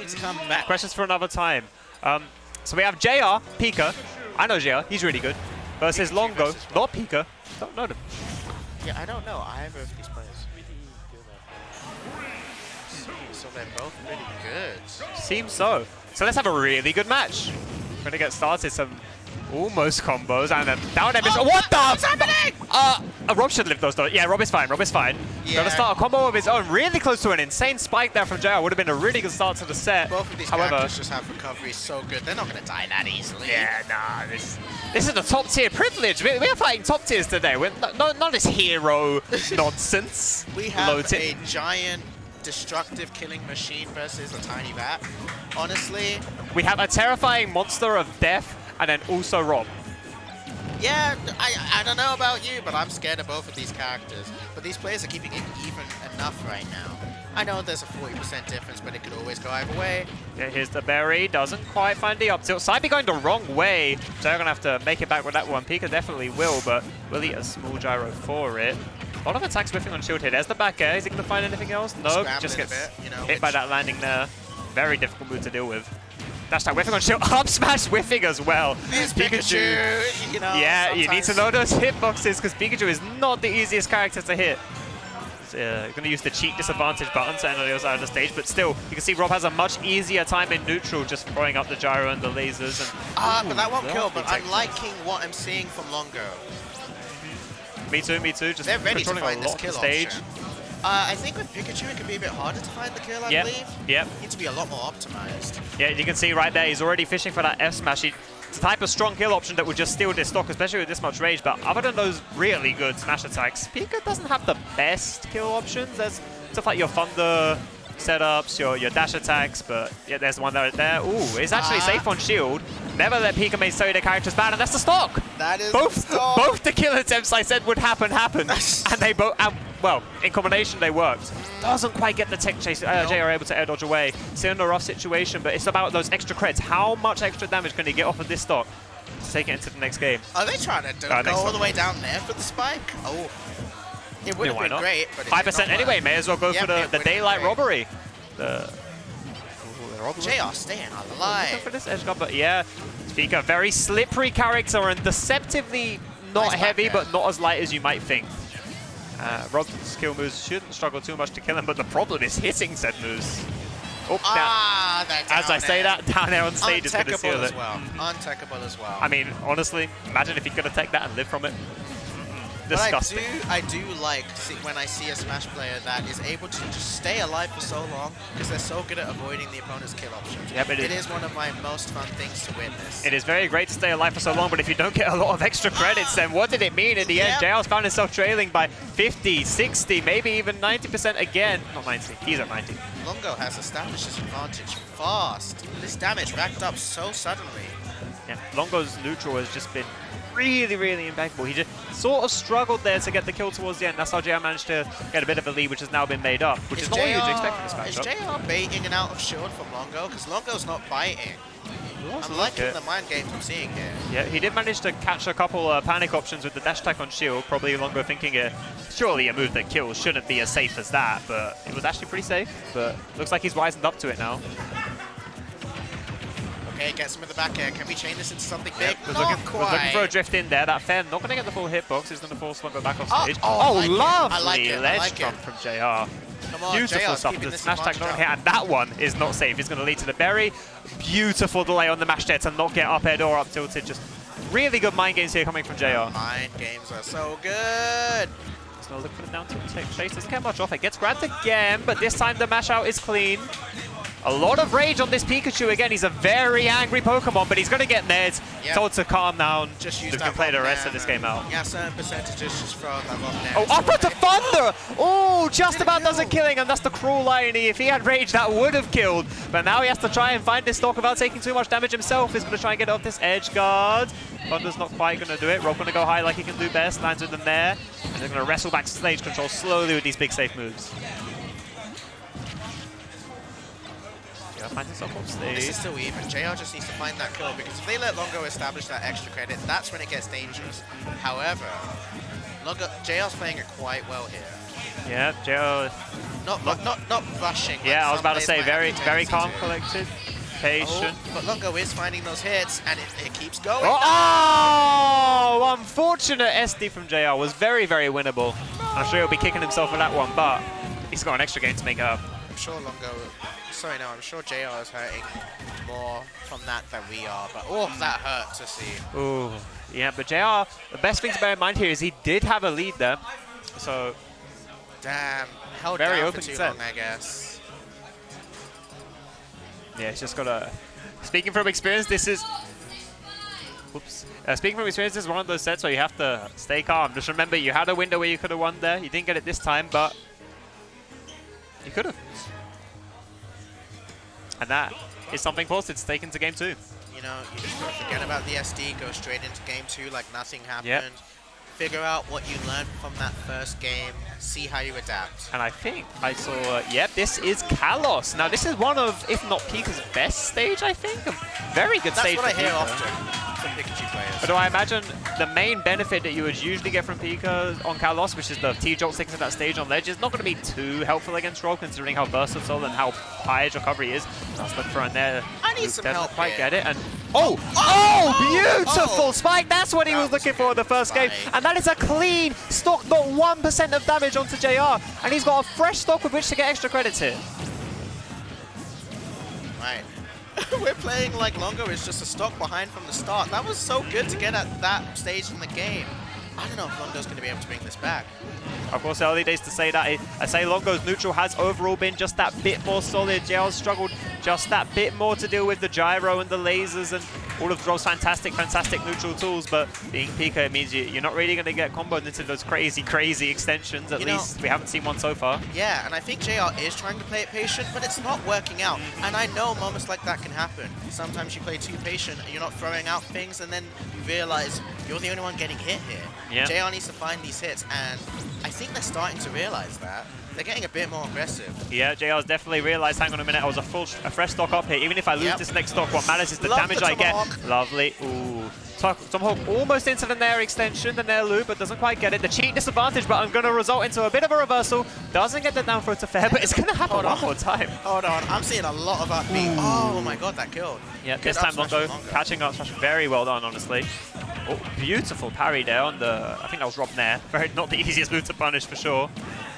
to come back. Questions for another time. So we have JR, Pika. I know JR, he's really good. Versus Longo, not Pika. Don't know them. Yeah, I don't know either of these players. So they're both really good. Seems so. So let's have a really good match. We're gonna get started. Some almost combos and then down air. Oh, what the? What's happening? Rob should live those though. Yeah, Rob is fine. Rob is fine. Yeah. Gonna start a combo of his own. Really close to an insane spike there from JR. Would have been a really good start to the set. Both of these characters just have recovery so good. They're not gonna die that easily. Yeah, nah. This is the top tier privilege. We're fighting top tiers today. We're not this hero nonsense. We have a giant destructive killing machine versus a tiny rat. Honestly, we have a terrifying monster of death and then also Rob. Yeah, I don't know about you, but I'm scared of both of these characters. But these players are keeping it even enough right now. I know there's a 40% difference, but it could always go either way. Yeah, here's the berry. Doesn't quite find the up tilt. Saibi going the wrong way. So they're going to have to make it back with that one. Pika definitely will, but will eat a small gyro for it. A lot of attacks whiffing on shield here. There's the back air. Is he going to find anything else? No, just gets hit by that landing there. Very difficult move to deal with. Dash that whiffing on shield. Up smash whiffing as well. It's Pikachu. You know, yeah, you need to know those hitboxes because Pikachu is not the easiest character to hit. Going to use the cheat disadvantage button to end on the other side of the stage, but still, you can see Rob has a much easier time in neutral just throwing up the gyro and the lasers. And, but that won't kill, but I'm liking what I'm seeing from Longo. Me too, me too. Just they're ready to find this kill stage. Option. I think with Pikachu it can be a bit harder to find the kill, I believe. Yep. Need to be a lot more optimized. Yeah, you can see right there, he's already fishing for that F smash. It's the type of strong kill option that would just steal this stock, especially with this much rage. But other than those really good smash attacks, Pika doesn't have the best kill options. There's stuff like your thunder setups, your dash attacks, but yeah, there's one right there. Ooh, it's actually safe on shield. Never let Pika make so their characters bad, and that's the stock. That is both the stock. Both the kill attempts I said would happen, and they both, well, in combination they worked. Doesn't quite get the tech chase. JR able to air dodge away. Still in a rough situation, but it's about those extra creds. How much extra damage can he get off of this stock to take it into the next game? Are they trying to go all the way down there for the spike? Oh. It would have been great, but 5% anyway, may as well go for the daylight robbery. JR staying alive. For this edge guard, but yeah, Pika, very slippery character and deceptively not heavy, but not as light as you might think. Rob's kill moves shouldn't struggle too much to kill him, but the problem is hitting said moves. Oh, as I say that, down there on stage is going to seal it. Untechable as well. I mean, honestly, imagine if he could have taken that and lived from it. Disgusting. But I do like when I see a Smash player that is able to just stay alive for so long because they're so good at avoiding the opponent's kill options. Yep, it is one of my most fun things to witness. It is very great to stay alive for so long, but if you don't get a lot of extra credits, then what did it mean in the end? JR's found himself trailing by 50, 60, maybe even 90% again. Not 90, he's at 90. Longo has established his advantage fast. This damage racked up so suddenly. Yeah, Longo's neutral has just been really, really impeccable. He just sort of struggled there to get the kill towards the end. That's how JR managed to get a bit of a lead, which has now been made up, which is not what you'd expect from this matchup. Is JR baiting an out of shield from Longo? Because Longo's not biting. I'm liking the mind games I'm seeing here. Yeah, he did manage to catch a couple panic options with the dash attack on shield. Probably Longo thinking surely a move that kills shouldn't be as safe as that, but it was actually pretty safe. But looks like he's wisened up to it now. Okay, gets him in the back air. Can we chain this into something big? Was looking for a drift in there. That fair, not going to get the full hitbox. He's going to force Longo back off stage. Lovely ledge jump from JR. Come on, beautiful stuff. The smash tag not here, and that one is not safe. It's going to lead to the berry. Beautiful delay on the mash there to not get up air or up tilted. Just really good mind games here coming from JR. Mind games are so good. He's going to look for the down tilt chase. Doesn't get much off. It gets grabbed again, but this time the mash out is clean. A lot of rage on this Pikachu again. He's a very angry Pokemon, but he's going to get Ned told to calm down. Just use so can play the rest of this game out. Yeah, certain percentages just throw that off there. Oh, up to Thunder! Oh, just about doesn't killing him. That's the cruel irony. If he had rage, that would have killed. But now he has to try and find this stock without taking too much damage himself. He's going to try and get off this edge guard. Thunder's not quite going to do it. Rob going to go high like he can do best. Lands with them there. And they're going to wrestle back to stage control slowly with these big safe moves. Finds himself off stage. This is still even. JR just needs to find that kill because if they let Longo establish that extra credit, that's when it gets dangerous. However, JR's playing it quite well here. Yeah, JR Not rushing. Yeah, like I was about to some say, players might have very a tendency calm, to. collected, patient. Oh, but Longo is finding those hits, and it keeps going. Oh, unfortunate SD from JR was very, very winnable. I'm sure he'll be kicking himself for that one, but he's got an extra game to make up. I'm sure Longo, sorry, no, I'm sure JR is hurting more from that than we are, but oh, that hurt to see. Ooh, yeah, but JR, the best thing to bear in mind here is he did have a lead there, so Damn, held very down open for too set. long, I guess. Yeah, he's just got to... Speaking from experience, this is... Whoops. Speaking from experience, this is one of those sets where you have to stay calm. Just remember, you had a window where you could have won there. You didn't get it this time, but you could have. And that is something positive to take into game 2. You know, you just gotta forget about the SD, go straight into game 2 like nothing happened. Yep. Figure out what you learned from that first game, see how you adapt. And I think I saw, yep, this is Kalos. Now, this is one of, if not Pika's best stage, I think. A very good stage That's what for I hear Pika. often from Pikachu players. But do I imagine the main benefit that you would usually get from Pika on Kalos, which is the T-Jolt sticking to that stage on ledge, is not going to be too helpful against Roll, considering how versatile and how high his recovery is. That's the front there. I need some help quite here. get it. And oh, beautiful spike! That's what he was looking for in the first game. And that is a clean stock, not 1% of damage onto JR. And he's got a fresh stock with which to get extra credits here. Right. We're playing like Longo is just a stock behind from the start. That was so good to get at that stage in the game. I don't know if Longo's going to be able to bring this back. Of course, early days to say that. I say Longo's neutral has overall been just that bit more solid. JR's struggled just that bit more to deal with the gyro and the lasers and all of Drill's fantastic neutral tools. But being Pika, it means you're not really going to get comboed into those crazy extensions. At least we haven't seen one so far. Yeah, and I think JR is trying to play it patient, but it's not working out. And I know moments like that can happen. Sometimes you play too patient and you're not throwing out things, and then you realize you're the only one getting hit here. Yeah. JR needs to find these hits, and I think they're starting to realize that. They're getting a bit more aggressive. Yeah, JR's definitely realized, hang on a minute, I was a fresh stock up here. Even if I lose this next stock, what matters is the damage I get. Lovely. Ooh. Tomahawk almost into the Nair extension, the Nair loop, but doesn't quite get it. The cheat disadvantage button going to result into a bit of a reversal. Doesn't get the down throw to fair, but it's going to happen one more time. Hold on, I'm seeing a lot of up B. Oh my god, that killed. Yeah, this time Longo catching up, very well done, honestly. Oh, beautiful parry there on the, I think that was Rob Nair. Not the easiest move to punish for sure.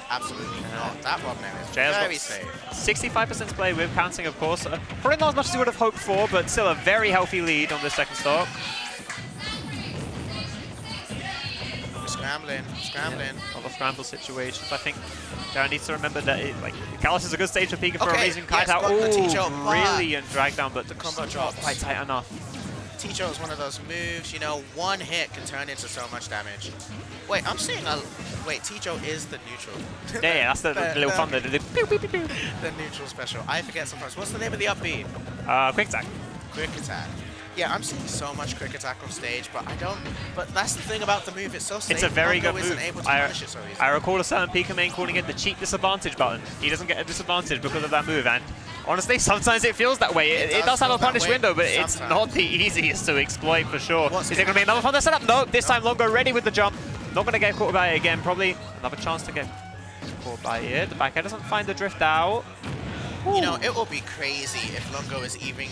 Absolutely not. That Rob Nair is JR's very safe. 65% play with counting, of course. Probably not as much as we would have hoped for, but still a very healthy lead on this second stock. Scrambling. A lot of scramble situations. I think JR needs to remember that Kalos is a good stage for Pika for a reason. Kite out. Brilliant drag down, but the combo drops quite tight enough. T-Jolt is one of those moves, you know, one hit can turn into so much damage. Wait, I'm seeing a... Wait, T-Jolt is the neutral. Yeah, that's the little thunder. The neutral special. I forget sometimes. What's the name of the up B? Quick attack. Quick attack. Yeah, I'm seeing so much quick attack on stage, but I don't... But that's the thing about the move, it's so safe. It's a very good Longo move. isn't able to punish it so easily. I recall a certain Pika main calling it the cheat disadvantage button. He doesn't get a disadvantage because of that move, and honestly, sometimes it feels that way. It does have a punish window, but it's not the easiest to exploit for sure. Is there going to be another thunder setup? No, this time Longo ready with the jump. Not going to get caught by it again. Probably another chance to get caught by it. The back air doesn't find the drift out. You know, it will be crazy if Longo is evening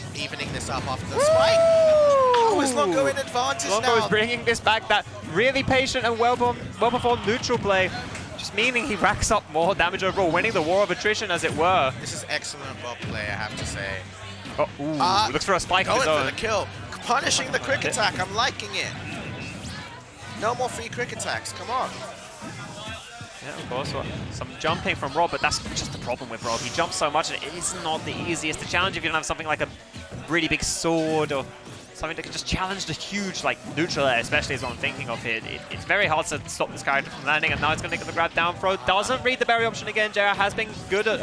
this up after the spike. How is Longo in advantage now? Longo is bringing this back. That really patient and well-performed neutral play, just meaning he racks up more damage overall, winning the war of attrition, as it were. This is excellent Bob play, I have to say. Oh, ooh, looks for a spike of his own. Going for the kill. Punishing the quick attack. I'm liking it. No more free quick attacks. Come on. Yeah, of course. Well, some jumping from Rob, but that's just the problem with Rob. He jumps so much, and it is not the easiest to challenge if you don't have something like a really big sword or something that can just challenge the huge, neutral air, especially is what I'm thinking of here. It's very hard to stop this character from landing, and now it's going to get the grab down throw. Doesn't read the berry option again. JR has been good at...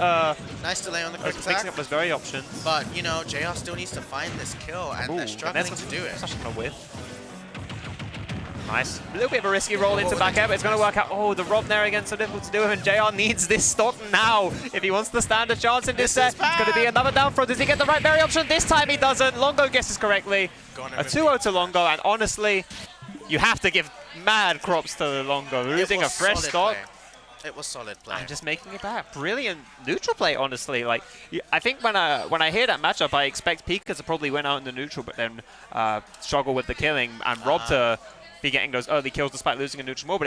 nice delay on the quick attack. Fixing up those berry options. But, you know, JR still needs to find this kill, and they're struggling to do it. Such a whiff. Nice. A little bit of a risky roll into back air, but it's going to work out. Oh, the Rob Nair again, so difficult to do, and JR needs this stock now if he wants to stand a chance in this set. It's going to be another down throw. Does he get the right berry option? This time he doesn't. Longo guesses correctly. A 2-0 to Longo, and honestly, you have to give mad crops to Longo. Losing a fresh stock. It was solid play. I'm just making it back. Brilliant neutral play, honestly. Like, I think when I hear that matchup, I expect Pika to probably win out in the neutral, but then struggle with the killing, and Rob to be getting those early kills despite losing a neutral more. But